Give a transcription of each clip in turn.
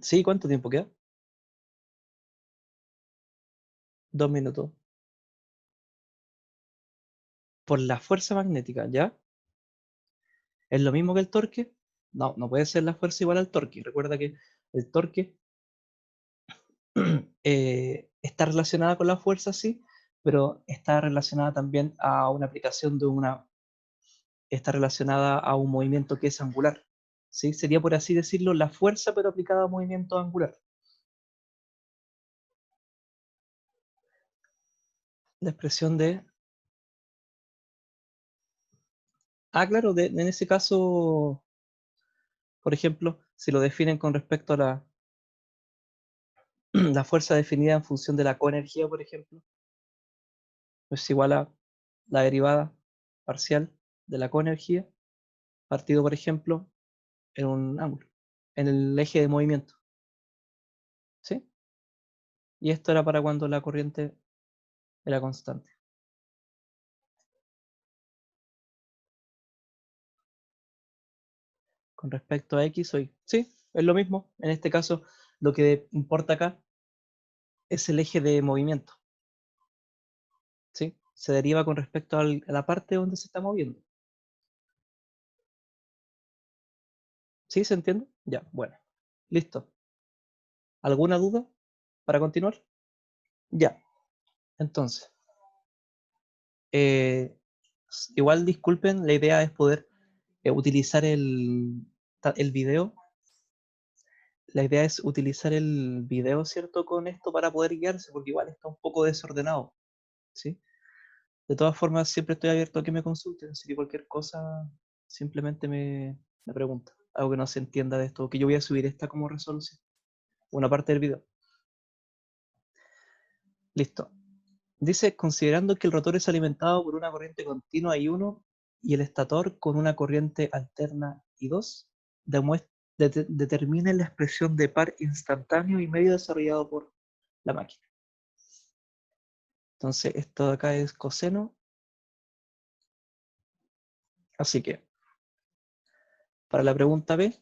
Sí, ¿cuánto tiempo queda? 2 minutos. Por la fuerza magnética, ¿ya? ¿Es lo mismo que el torque? No, no puede ser la fuerza igual al torque. Recuerda que el torque está relacionada con la fuerza, sí, pero está relacionada también a una aplicación de una, está relacionada a un movimiento que es angular, ¿sí? Sería, por así decirlo, la fuerza, pero aplicada a movimiento angular. La expresión de, claro, en ese caso, por ejemplo, si lo definen con respecto a la fuerza definida en función de la coenergía, por ejemplo, es igual a la derivada parcial de la coenergía partido, por ejemplo, en un ángulo, en el eje de movimiento, ¿sí? Y esto era para cuando la corriente era constante. Con respecto a X o Y, sí, es lo mismo. En este caso, lo que importa acá es el eje de movimiento, ¿sí? Se deriva con respecto a la parte donde se está moviendo. ¿Sí se entiende? Ya, bueno. Listo. ¿Alguna duda para continuar? Ya. Entonces, eh, igual disculpen, la idea es poder utilizar el video. La idea es utilizar el video, ¿cierto? Con esto para poder guiarse, porque igual está un poco desordenado, ¿sí? De todas formas, siempre estoy abierto a que me consulten. Si cualquier cosa, simplemente me pregunta. Algo que no se entienda de esto, que yo voy a subir esta como resolución. Una parte del video. Listo. Dice, considerando que el rotor es alimentado por una corriente continua I1 y el estator con una corriente alterna I2, determine la expresión de par instantáneo y medio desarrollado por la máquina. Entonces, esto de acá es coseno. Así que, para la pregunta B,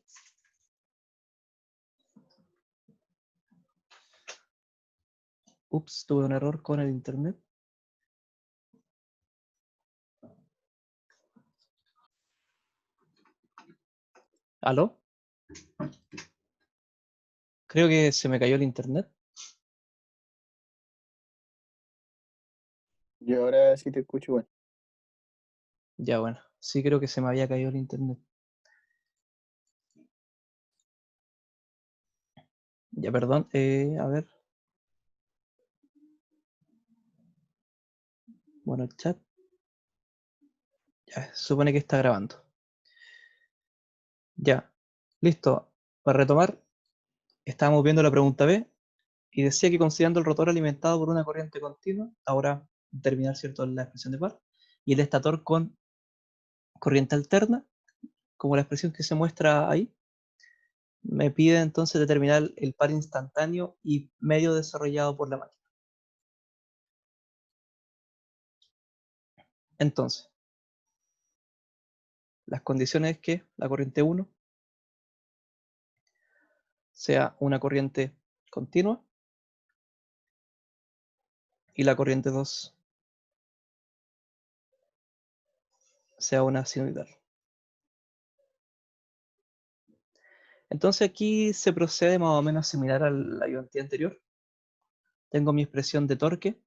ups, tuve un error con el internet. ¿Aló? Creo que se me cayó el internet. Yo ahora sí te escucho igual. Ya, bueno, sí creo que se me había caído el internet. Ya, perdón, a ver. Bueno, el chat. Ya, se supone que está grabando. Ya, listo. Para retomar, estábamos viendo la pregunta B y decía que considerando el rotor alimentado por una corriente continua, ahora terminar, ¿cierto?, la expresión de par, y el estator con corriente alterna, como la expresión que se muestra ahí, me pide entonces determinar el par instantáneo y medio desarrollado por la máquina. Entonces, las condiciones es que la corriente 1 sea una corriente continua y la corriente 2 sea una sinusoidal. Entonces aquí se procede más o menos similar a la ayudantía anterior. Tengo mi expresión de torque,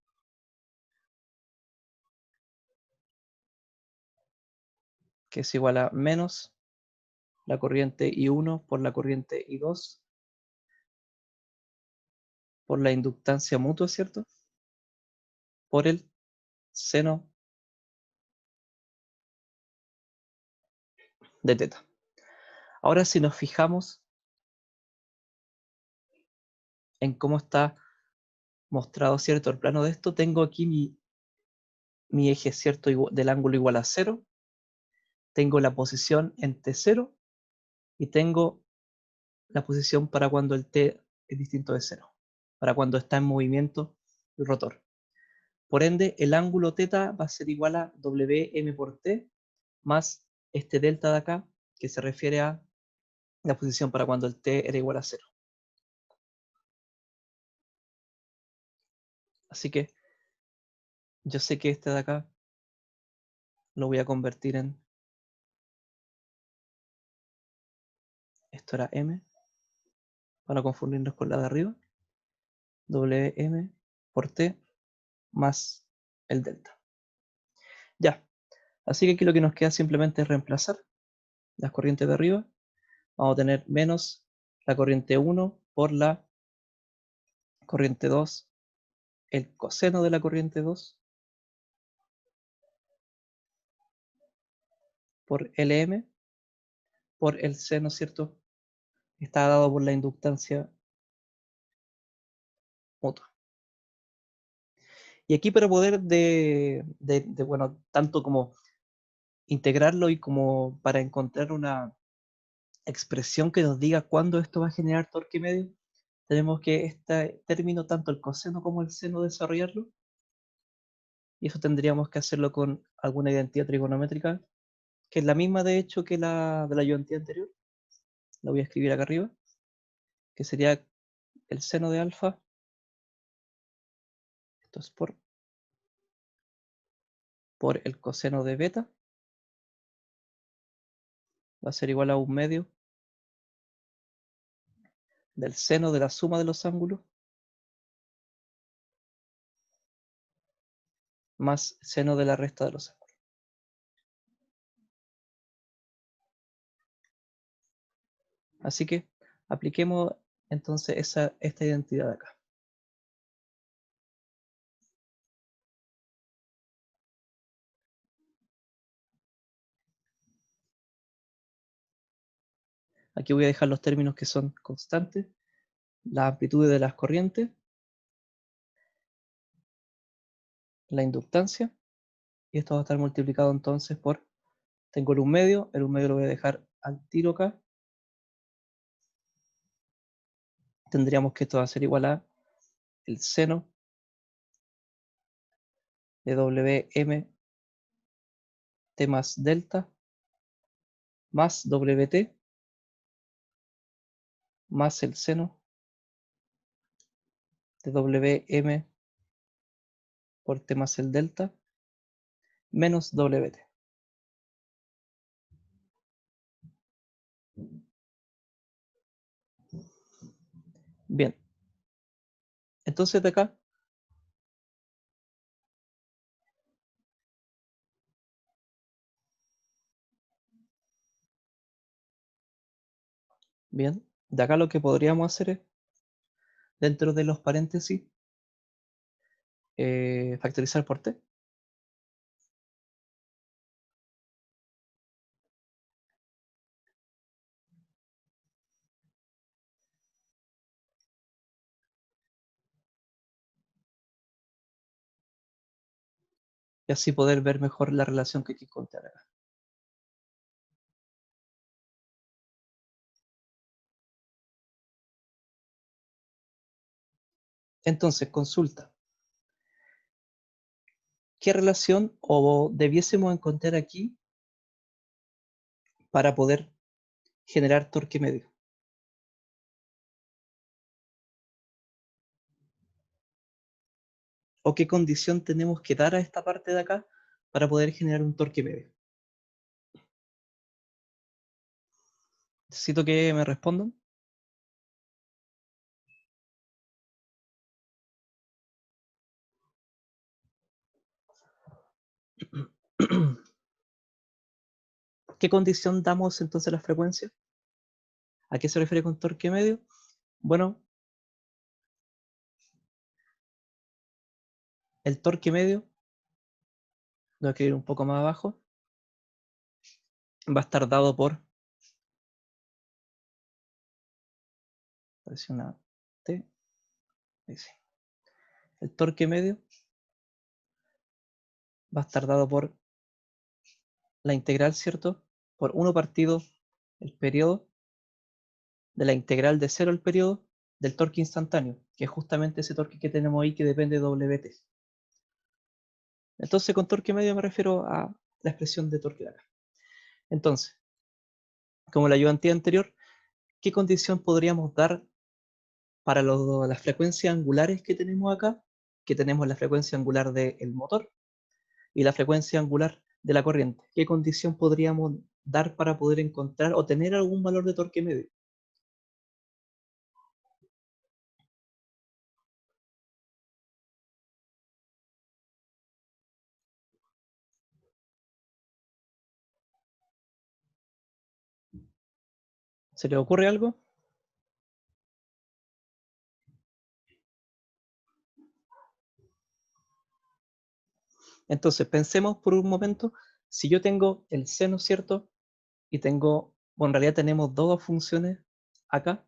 que es igual a menos la corriente I1 por la corriente I2 por la inductancia mutua, ¿cierto? Por el seno de teta. Ahora si nos fijamos en cómo está mostrado, ¿cierto?, el plano de esto, tengo aquí mi eje, ¿cierto?, del ángulo igual a 0, tengo la posición en T0 y tengo la posición para cuando el T es distinto de 0, para cuando está en movimiento el rotor. Por ende, el ángulo θ va a ser igual a Wm por T más este delta de acá, que se refiere a la posición para cuando el T era igual a 0. Así que yo sé que este de acá lo voy a convertir en, esto era M, para confundirnos con la de arriba, Wm por T más el delta. Ya, así que aquí lo que nos queda simplemente es reemplazar las corrientes de arriba. Vamos a tener menos la corriente 1 por la corriente 2, el coseno de la corriente 2 por Lm por el seno, ¿cierto? Está dado por la inductancia mutua. Y aquí para poder bueno, tanto como integrarlo y como para encontrar una expresión que nos diga cuándo esto va a generar torque medio, tenemos que este término, tanto el coseno como el seno, desarrollarlo. Y eso tendríamos que hacerlo con alguna identidad trigonométrica, que es la misma de hecho que la de la ayudantía anterior. La voy a escribir acá arriba, que sería el seno de alfa, esto es por el coseno de beta, va a ser igual a 1/2 del seno de la suma de los ángulos más seno de la resta de los ángulos. Así que apliquemos entonces esta identidad de acá. Aquí voy a dejar los términos que son constantes, la amplitud de las corrientes, la inductancia, y esto va a estar multiplicado entonces por, tengo el 1/2, el 1/2 lo voy a dejar al tiro acá. Tendríamos que esto va a ser igual a el seno de Wm T más delta más Wt más el seno de Wm por T más el delta menos Wt. Bien, entonces de acá bien, de acá lo que podríamos hacer es, dentro de los paréntesis, factorizar por T. Y así poder ver mejor la relación que hay que encontrar acá. Entonces, consulta. ¿Qué relación o debiésemos encontrar aquí para poder generar torque medio? ¿O qué condición tenemos que dar a esta parte de acá para poder generar un torque medio? Necesito que me respondan. ¿Qué condición damos entonces a la frecuencia? ¿A qué se refiere con torque medio? Bueno, el torque medio, lo voy a escribir un poco más abajo, va a estar dado por, una T, el torque medio va a estar dado por la integral, ¿cierto? Por 1 partido el periodo de la integral de 0 el periodo del torque instantáneo, que es justamente ese torque que tenemos ahí que depende de Wt. Entonces con torque medio me refiero a la expresión de torque de acá. Entonces, como la ayudantía anterior, ¿qué condición podríamos dar para las frecuencias angulares que tenemos acá que tenemos la frecuencia angular del motor y la frecuencia angular de la corriente. ¿Qué condición podríamos dar para poder encontrar o tener algún valor de torque medio? ¿Se le ocurre algo? Entonces, pensemos por un momento, si yo tengo el seno, ¿cierto? Y tengo, bueno, en realidad tenemos dos funciones acá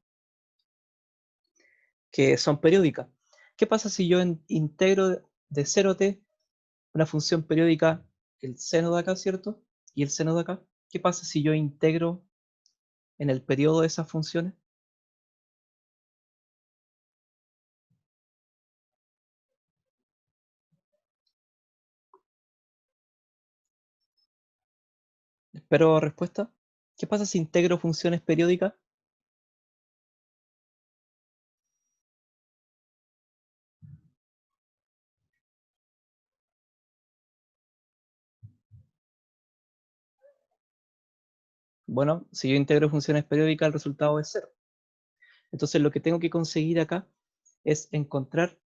que son periódicas. ¿Qué pasa si yo integro de 0 a t una función periódica, el seno de acá, ¿cierto? Y el seno de acá? ¿Qué pasa si yo integro en el periodo de esas funciones? Espero respuesta. ¿Qué pasa si integro funciones periódicas? Bueno, si yo integro funciones periódicas, el resultado es 0. Entonces lo que tengo que conseguir acá es encontrar,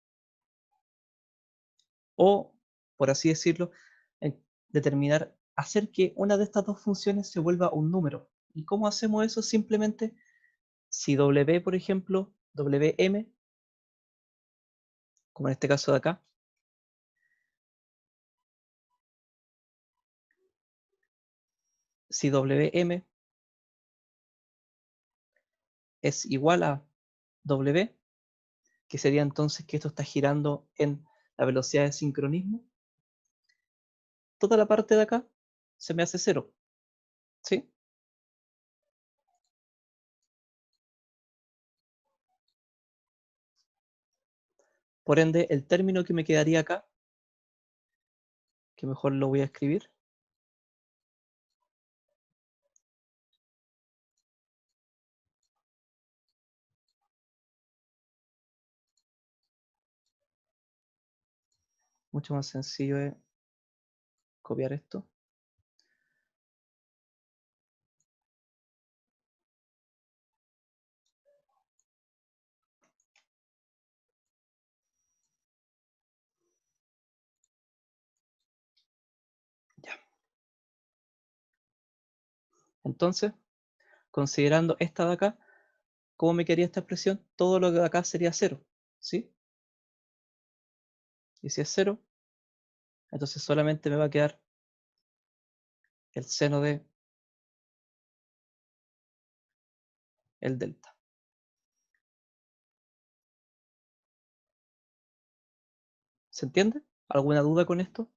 o por así decirlo, determinar, hacer que una de estas dos funciones se vuelva un número. ¿Y cómo hacemos eso? Simplemente, si W, por ejemplo, Wm, como en este caso de acá, si Wm es igual a W, que sería entonces que esto está girando en la velocidad de sincronismo, toda la parte de acá se me hace cero, ¿sí? Por ende, el término que me quedaría acá, que mejor lo voy a escribir, mucho más sencillo es copiar esto. Ya. Entonces, considerando esta de acá, ¿cómo me quedaría esta expresión? Todo lo que de acá sería cero, ¿sí? Y si es cero, entonces solamente me va a quedar el seno de el delta. ¿Se entiende? ¿Alguna duda con esto?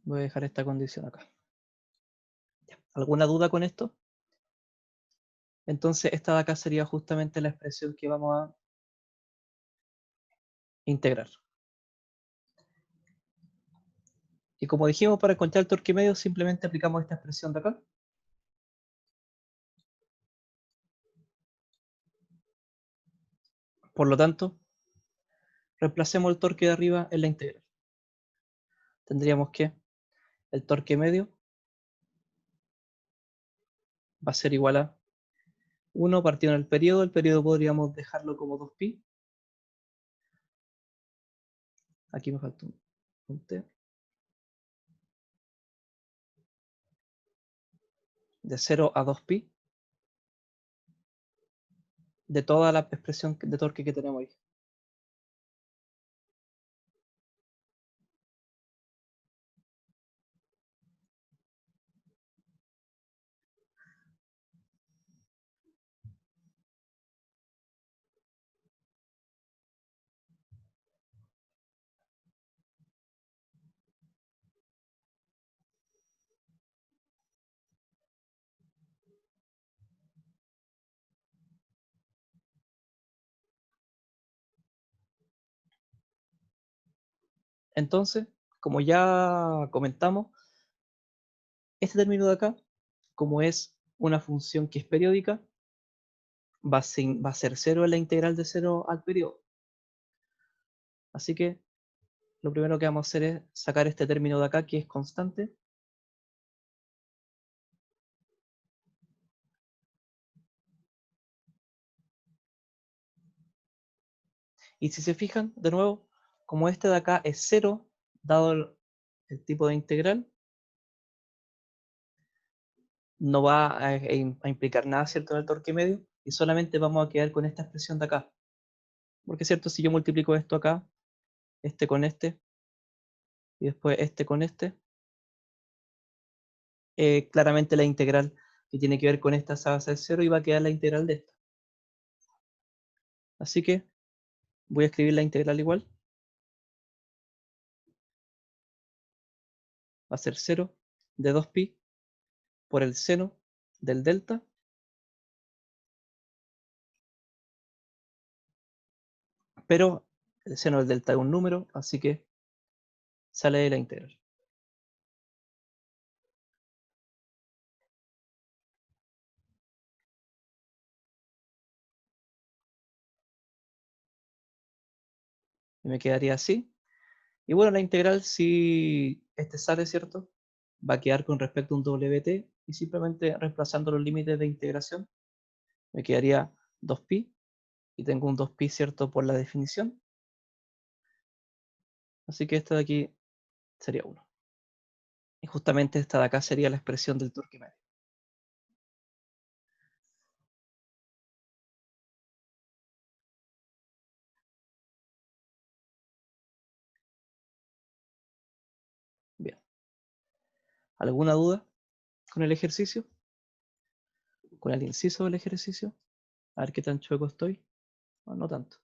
Voy a dejar esta condición acá. ¿Alguna duda con esto? Entonces esta de acá sería justamente la expresión que vamos a integrar. Y como dijimos, para encontrar el torque medio simplemente aplicamos esta expresión de acá. Por lo tanto, reemplacemos el torque de arriba en la integral. Tendríamos que el torque medio va a ser igual a 1 partido en el periodo podríamos dejarlo como 2pi. Aquí me falta un t. De 0 a 2pi de toda la expresión de torque que tenemos ahí. Entonces, como ya comentamos, este término de acá, como es una función que es periódica, va a ser 0 en la integral de 0 al periodo. Así que lo primero que vamos a hacer es sacar este término de acá que es constante. Y si se fijan, de nuevo, como este de acá es 0, dado el tipo de integral, no va a implicar nada, ¿cierto?, en el torque medio, y solamente vamos a quedar con esta expresión de acá. Porque, ¿cierto?, si yo multiplico esto acá, este con este, y después este con este, claramente la integral que tiene que ver con esta se va a hacer 0 y va a quedar la integral de esta. Así que voy a escribir la integral igual. Va a ser 0 de 2pi por el seno del delta pero el seno del delta es un número, así que sale de la integral. Y me quedaría así. Y bueno, la integral, si este sale, ¿cierto?, va a quedar con respecto a un WT, y simplemente reemplazando los límites de integración, me quedaría 2pi, y tengo un 2pi, ¿cierto?, por la definición. Así que esto de aquí sería 1. Y justamente esta de acá sería la expresión del torque medio. Bien. ¿Alguna duda con el ejercicio? ¿Con el inciso del ejercicio? A ver qué tan chueco estoy. No, no tanto.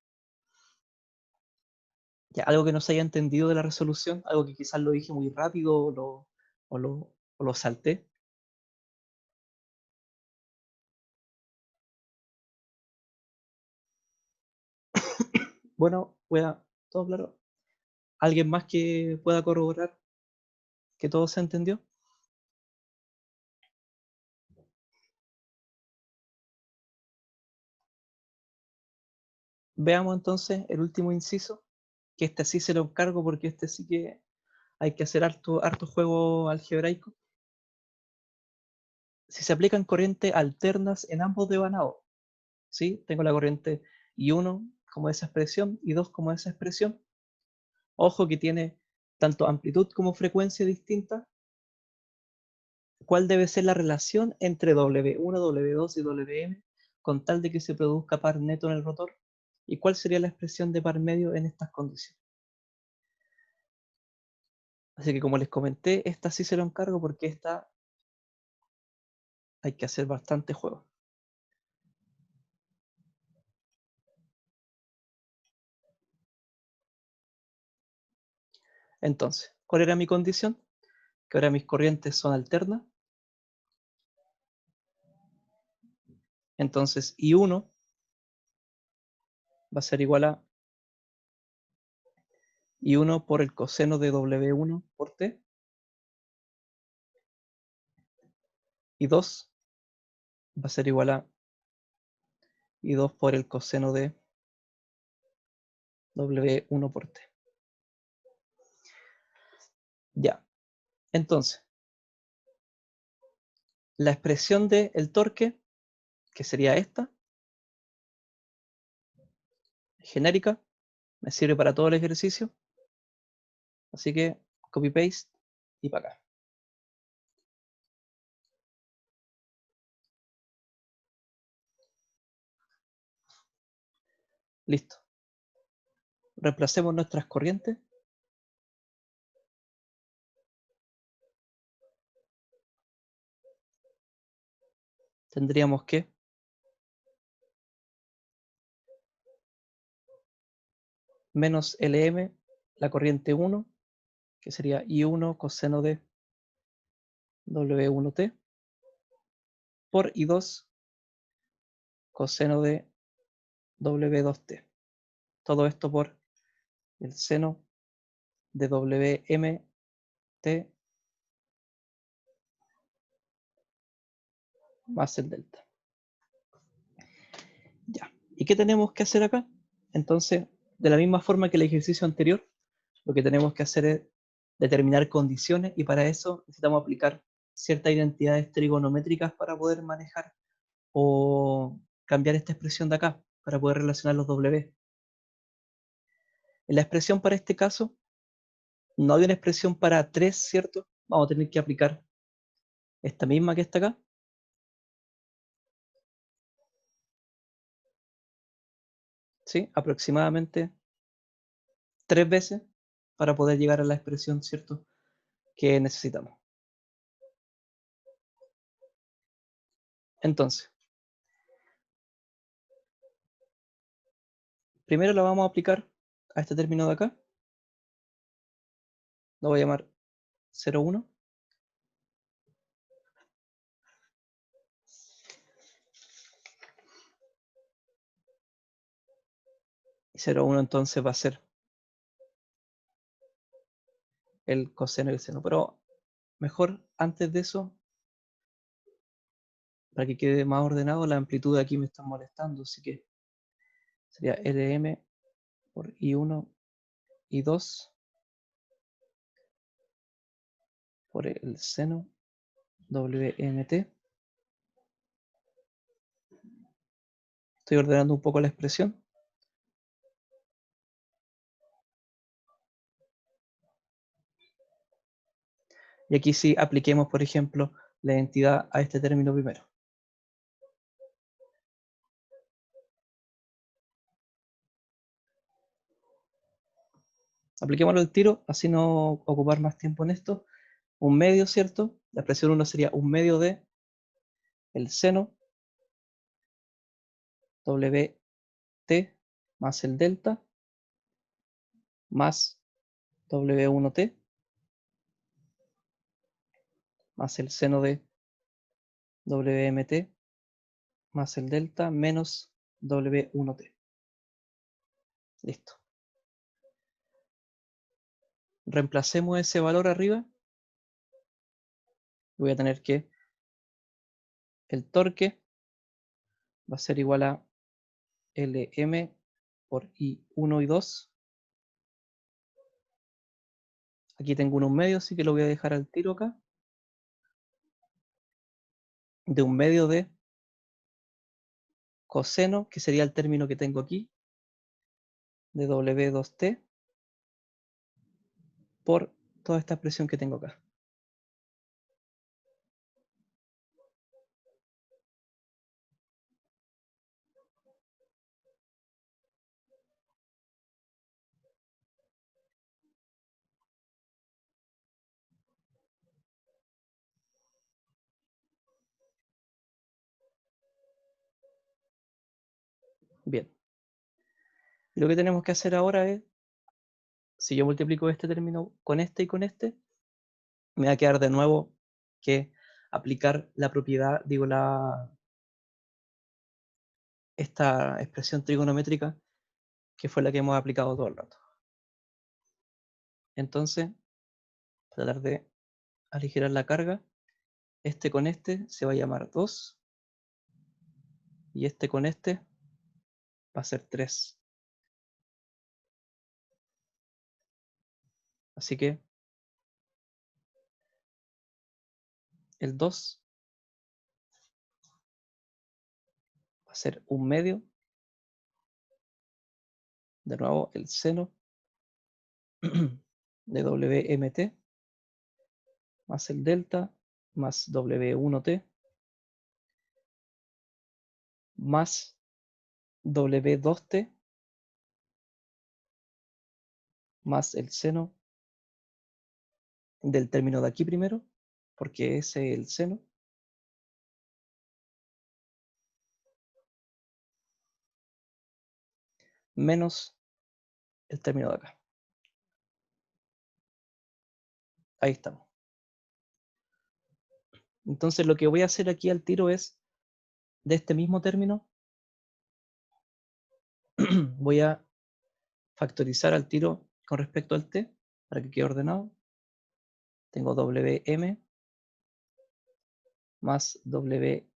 Ya, algo que no se haya entendido de la resolución, algo que quizás lo dije muy rápido o lo salté. Bueno, todo claro. ¿Alguien más que pueda corroborar que todo se entendió? Veamos entonces el último inciso, que este sí se lo encargo porque este sí que hay que hacer harto juego algebraico. Si se aplican corrientes alternas en ambos devanados, ¿sí? Tengo la corriente I1 como esa expresión, I2 como esa expresión. Ojo que tiene tanto amplitud como frecuencia distinta. ¿Cuál debe ser la relación entre W1, W2 y Wm con tal de que se produzca par neto en el rotor? ¿Y cuál sería la expresión de par medio en estas condiciones? Así que como les comenté, esta sí se lo encargo porque esta hay que hacer bastante juego. Entonces, ¿cuál era mi condición? Que ahora mis corrientes son alternas. Entonces, I1 va a ser igual a I1 por el coseno de W1 por T. I2 va a ser igual a I2 por el coseno de W1 por T. Ya, entonces, la expresión del torque, que sería esta, genérica, me sirve para todo el ejercicio. Así que copy paste y para acá. Listo. Reemplacemos nuestras corrientes. Tendríamos que menos Lm, la corriente 1, que sería I1 coseno de W1T, por I2 coseno de W2T. Todo esto por el seno de WMT más el delta. Ya. ¿Y qué tenemos que hacer acá? Entonces, de la misma forma que el ejercicio anterior, lo que tenemos que hacer es determinar condiciones y para eso necesitamos aplicar ciertas identidades trigonométricas para poder manejar o cambiar esta expresión de acá, para poder relacionar los W. En la expresión para este caso, no hay una expresión para 3, ¿cierto? Vamos a tener que aplicar esta misma que está acá. ¿Sí? Aproximadamente 3 veces para poder llegar a la expresión, ¿cierto? Que necesitamos. Entonces, primero la vamos a aplicar a este término de acá. Lo voy a llamar 0,1. Y 0,1 entonces va a ser el coseno y el seno. Pero mejor antes de eso, para que quede más ordenado, la amplitud de aquí me está molestando. Así que sería Lm por I1, I2 por el seno Wmt. Estoy ordenando un poco la expresión. Y aquí sí apliquemos, por ejemplo, la identidad a este término primero. Apliquémoslo al tiro, así no ocupar más tiempo en esto. Un medio, ¿cierto? La expresión 1 sería un medio de el seno Wt más el delta más W1t más el seno de Wmt más el delta menos W1t. Listo. Reemplacemos ese valor arriba. Voy a tener que el torque va a ser igual a Lm por I1 y 2. Aquí tengo un medio, así que lo voy a dejar al tiro acá. De un medio de coseno, que sería el término que tengo aquí, de W2t por toda esta expresión que tengo acá. Bien. Y lo que tenemos que hacer ahora es, si yo multiplico este término con este y con este, me va a quedar de nuevo que aplicar la propiedad, digo, esta expresión trigonométrica que fue la que hemos aplicado todo el rato. Entonces, tratar de aligerar la carga. Este con este se va a llamar 2 y este con este va a ser 3. Así que el 2 va a ser un medio, de nuevo el seno de Wmt más el delta más W1t más W2t más el seno del término de aquí primero, porque ese es el seno, menos el término de acá. Ahí estamos. Entonces lo que voy a hacer aquí al tiro es, de este mismo término, voy a factorizar al tiro con respecto al t, para que quede ordenado. Tengo Wm más W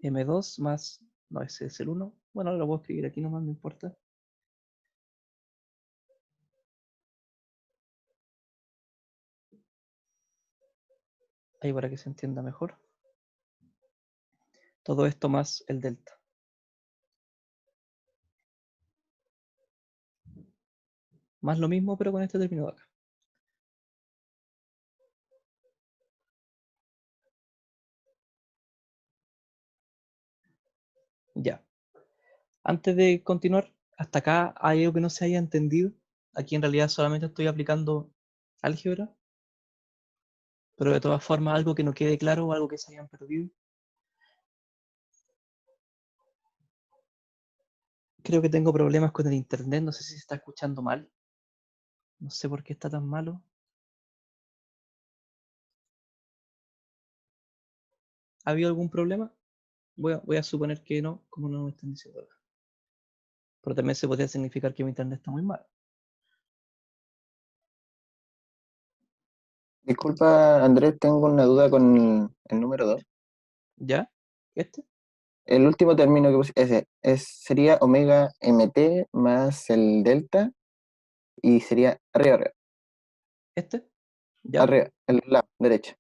M2 más, no, ese es el 1. Bueno, lo puedo escribir aquí nomás, no importa. Ahí para que se entienda mejor. Todo esto más el delta. Más lo mismo, pero con este término de acá. Ya. Antes de continuar, hasta acá hay algo que no se haya entendido. Aquí en realidad solamente estoy aplicando álgebra, pero de todas formas algo que no quede claro o algo que se hayan perdido. Creo que tengo problemas con el internet, no sé si se está escuchando mal. No sé por qué está tan malo. ¿Ha habido algún problema? Voy a suponer que no, como no me están diciendo acá. Pero también se podría significar que mi internet está muy mal. Disculpa, Andrés, tengo una duda con el número 2. ¿Ya? ¿Este? El último término que pusiste, sería omega mt más el delta y sería arriba, ¿Este? ¿Ya? arriba, el lado derecho.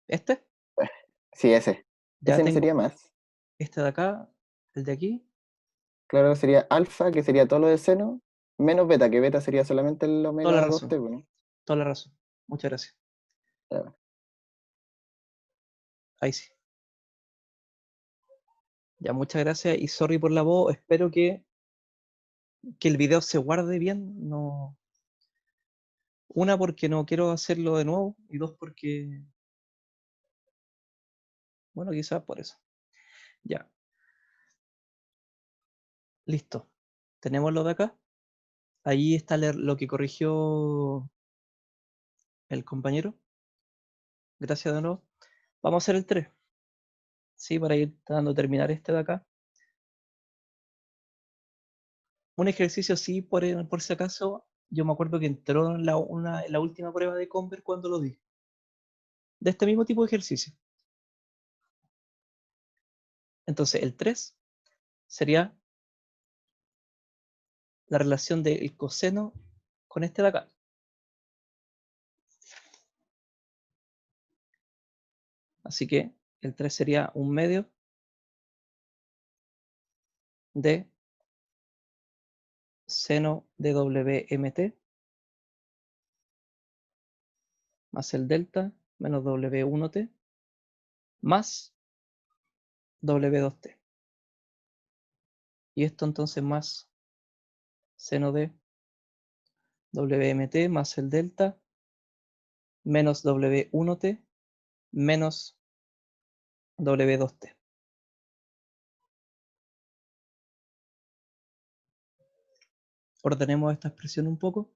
¿Este? Sí, ese. Ya Ese no tengo sería más. este de acá, el de aquí. Claro, sería alfa, que sería todo lo de seno, menos beta, que beta sería solamente el Toda la omega 2T, razón, bueno. toda la razón. Muchas gracias. Ya. Ahí sí. Ya, muchas gracias y sorry por la voz. Espero que el video se guarde bien. No, una, porque no quiero hacerlo de nuevo. Y dos, porque, bueno, quizás por eso. Ya, listo. Tenemos lo de acá. Ahí está lo que corrigió el compañero. Gracias de nuevo. Vamos a hacer el 3. Sí, para ir tratando de terminar este de acá. Un ejercicio sí, por si acaso. Yo me acuerdo que entró en en la última prueba de Conver cuando lo di. De este mismo tipo de ejercicio. Entonces, el 3 sería la relación del coseno con este de acá. Así que el 3 sería un medio de seno de WMT más el delta menos W1T más W2T. Y esto entonces más seno de WMT más el delta menos W1T menos W2T. Ordenemos esta expresión un poco.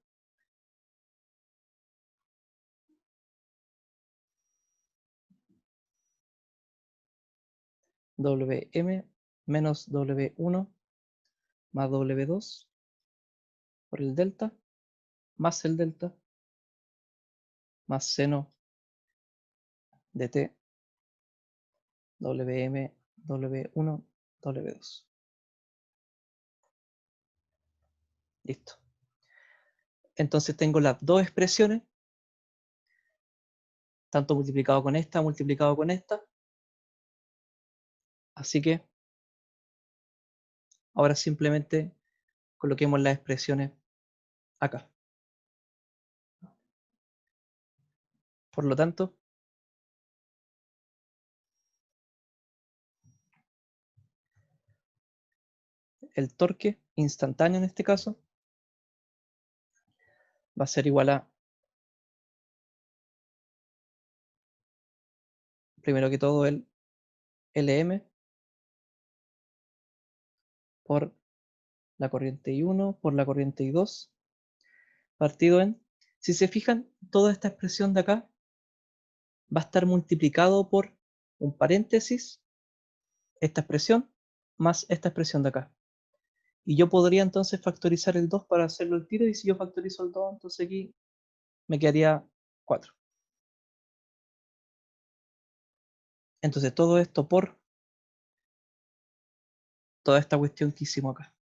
Wm menos W1 más W2 por el delta más el delta más seno de T Wm W1 W2. Listo. Entonces tengo las dos expresiones, tanto multiplicado con esta, multiplicado con esta. Así que ahora simplemente coloquemos las expresiones acá. Por lo tanto, el torque instantáneo en este caso va a ser igual a, primero que todo, el Lm por la corriente I1 por la corriente I2 partido en, si se fijan, toda esta expresión de acá va a estar multiplicado por un paréntesis, esta expresión, más esta expresión de acá. Y yo podría entonces factorizar el 2 para hacerlo el tiro, y si yo factorizo el 2, entonces aquí me quedaría 4. Entonces todo esto por toda esta cuestión que hicimos acá,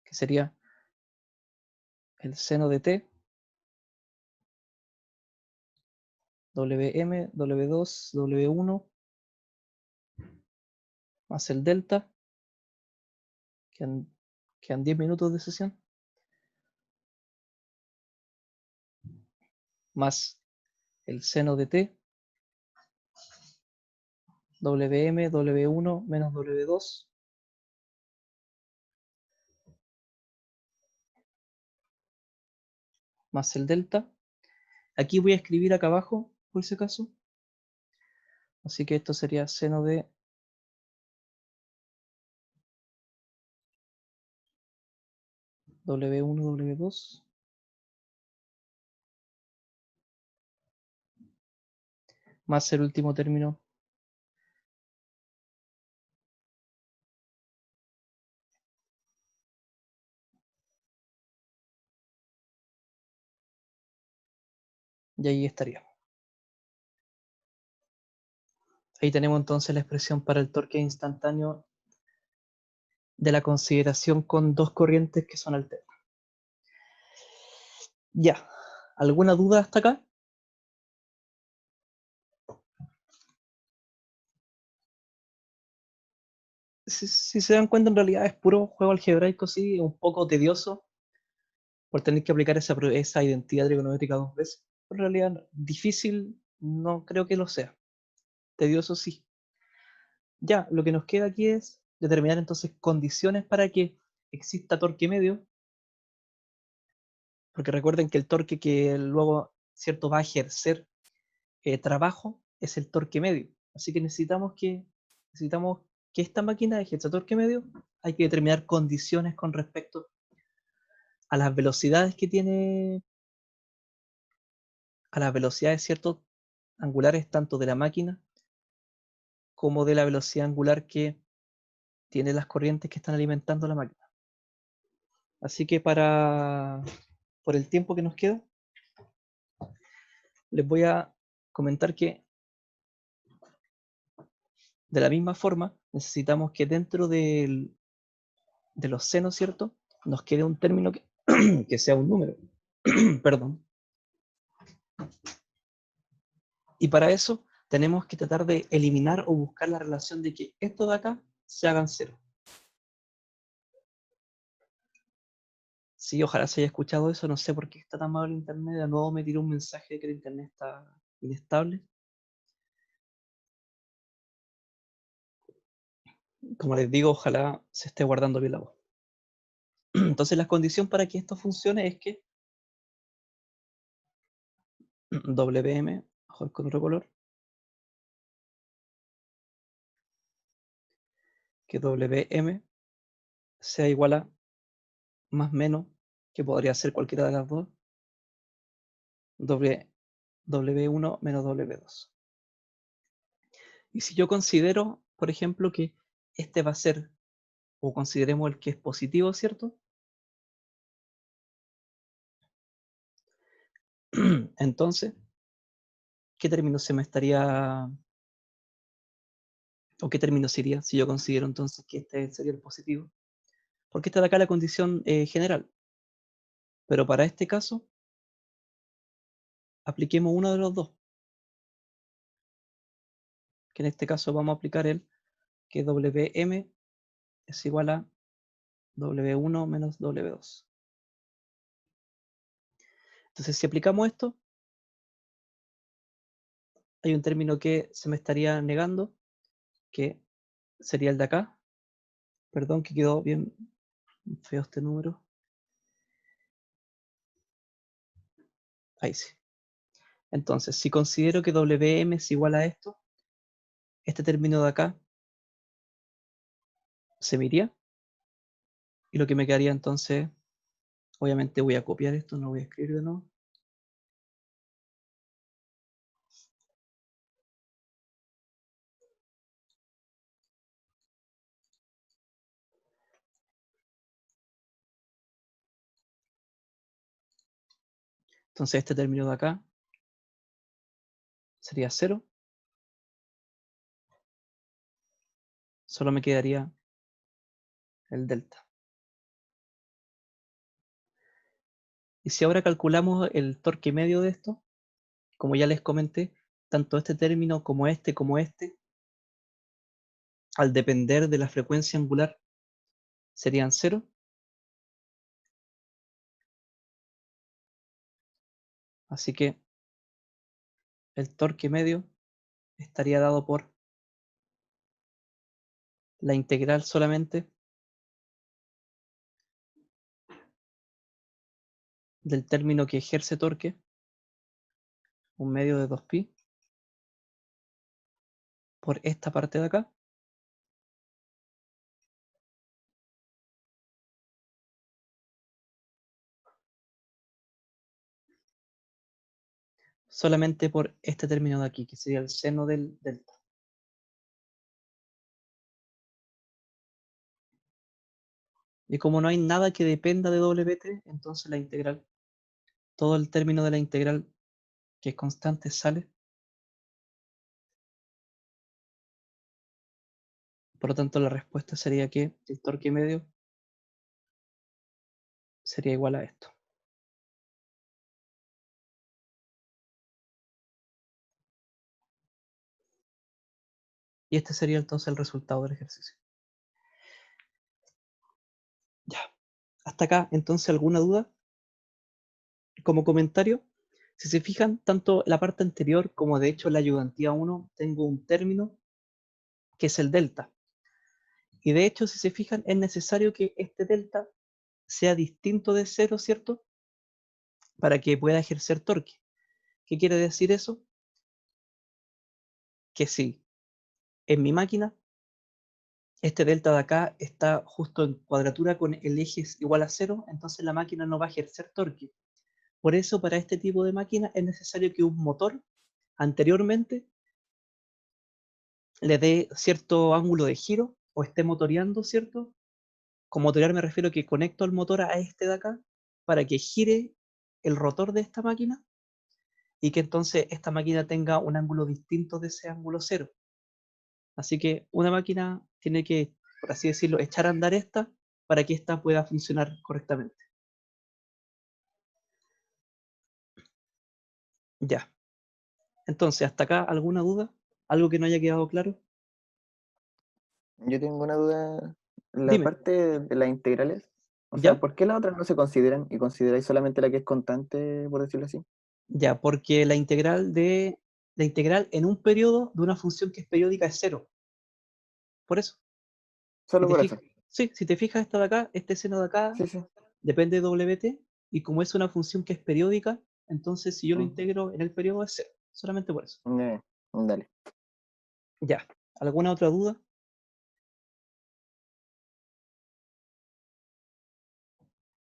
que sería el seno de t, Wm, W2, W1, más el delta, quedan 10 minutos de sesión, más el seno de t, Wm, W1 menos W2, más el delta. Aquí voy a escribir acá abajo, por si acaso. Así que esto sería seno de W1, W2, más el último término y ahí estaría. Ahí tenemos entonces la expresión para el torque instantáneo de la consideración con dos corrientes que son alternas. Ya, ¿alguna duda hasta acá? Si se dan cuenta, en realidad es puro juego algebraico, sí, un poco tedioso por tener que aplicar esa identidad trigonométrica dos veces. En realidad, difícil no creo que lo sea. Tedioso sí. Ya, lo que nos queda aquí es determinar entonces condiciones para que exista torque medio, porque recuerden que el torque que luego, ¿cierto?, va a ejercer trabajo es el torque medio. Así que necesitamos que esta máquina ejerza torque medio. Hay que determinar condiciones con respecto a las velocidades que tiene, a las velocidades, ¿cierto?, angulares tanto de la máquina como de la velocidad angular que tiene las corrientes que están alimentando la máquina. Así que por el tiempo que nos queda, les voy a comentar que de la misma forma necesitamos que dentro de los senos, ¿cierto?, nos quede un término que sea un número. Perdón. Y para eso tenemos que tratar de eliminar o buscar la relación de que esto de acá se hagan cero. Sí, ojalá se haya escuchado eso, no sé por qué está tan mal el internet, de nuevo me tiró un mensaje de que el internet está inestable. Como les digo, ojalá se esté guardando bien la voz. Entonces la condición para que esto funcione es que Wm, mejor con otro color, que Wm sea igual a más menos, que podría ser cualquiera de las dos, W1 menos W2. Y si yo considero, por ejemplo, que este va a ser, o consideremos el que es positivo, ¿cierto? Entonces, ¿qué término se me estaría, o qué término sería si yo considero entonces que este sería el positivo? Porque está de acá la condición general. Pero para este caso, apliquemos uno de los dos. Que en este caso vamos a aplicar el que Wm es igual a W1 menos W2. Entonces, si aplicamos esto, hay un término que se me estaría negando, que sería el de acá. Perdón, que quedó bien feo este número. Ahí sí. Entonces, si considero que Wm es igual a esto, este término de acá se me iría. Y lo que me quedaría entonces, obviamente voy a copiar esto, no voy a escribir de nuevo. Entonces este término de acá sería 0. Solo me quedaría el delta. Y si ahora calculamos el torque medio de esto, como ya les comenté, tanto este término como este, al depender de la frecuencia angular, serían 0. Así que el torque medio estaría dado por la integral solamente del término que ejerce torque, un medio de 2pi, por esta parte de acá, solamente por este término de aquí, que sería el seno del delta. Y como no hay nada que dependa de WT, entonces la integral, todo el término de la integral que es constante sale. Por lo tanto, la respuesta sería que el torque medio sería igual a esto. Y este sería entonces el resultado del ejercicio. Ya. Hasta acá, entonces, ¿alguna duda? Como comentario, si se fijan, tanto la parte anterior como de hecho la ayudantía 1, tengo un término que es el delta. Y de hecho, si se fijan, es necesario que este delta sea distinto de 0, ¿cierto? Para que pueda ejercer torque. ¿Qué quiere decir eso? Que si en mi máquina este delta de acá está justo en cuadratura con el eje igual a 0, entonces la máquina no va a ejercer torque. Por eso, para este tipo de máquina es necesario que un motor anteriormente le dé cierto ángulo de giro o esté motoreando, ¿cierto? Con motorear me refiero a que conecto al motor a este de acá para que gire el rotor de esta máquina y que entonces esta máquina tenga un ángulo distinto de ese ángulo cero. Así que una máquina tiene que, por así decirlo, echar a andar esta para que esta pueda funcionar correctamente. Ya. Entonces, hasta acá, ¿alguna duda? ¿Algo que no haya quedado claro? Yo tengo una duda. La Dime. parte de las integrales, o sea, ¿Ya? ¿por qué las otras no se consideran y consideráis solamente la que es constante, por decirlo así? Ya, porque la integral en un periodo de una función que es periódica es cero. Por eso. Si Solo te por eso. fijas, sí, si te fijas esta de acá, este seno de acá Sí, sí. depende de WT, y como es una función que es periódica, entonces si yo lo Ujú. integro en el periodo es cero. Solamente por eso. Dale. Ya. ¿Alguna otra duda?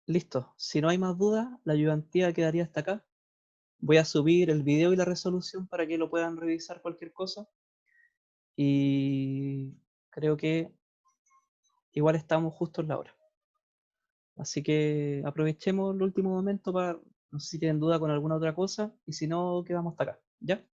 Listo. Si no hay más dudas, la ayudantía quedaría hasta acá. Voy a subir el video y la resolución para que lo puedan revisar cualquier cosa. Y creo que igual estamos justo en la hora. Así que aprovechemos el último momento para, no sé si tienen duda con alguna otra cosa, y si no, quedamos hasta acá. ¿Ya?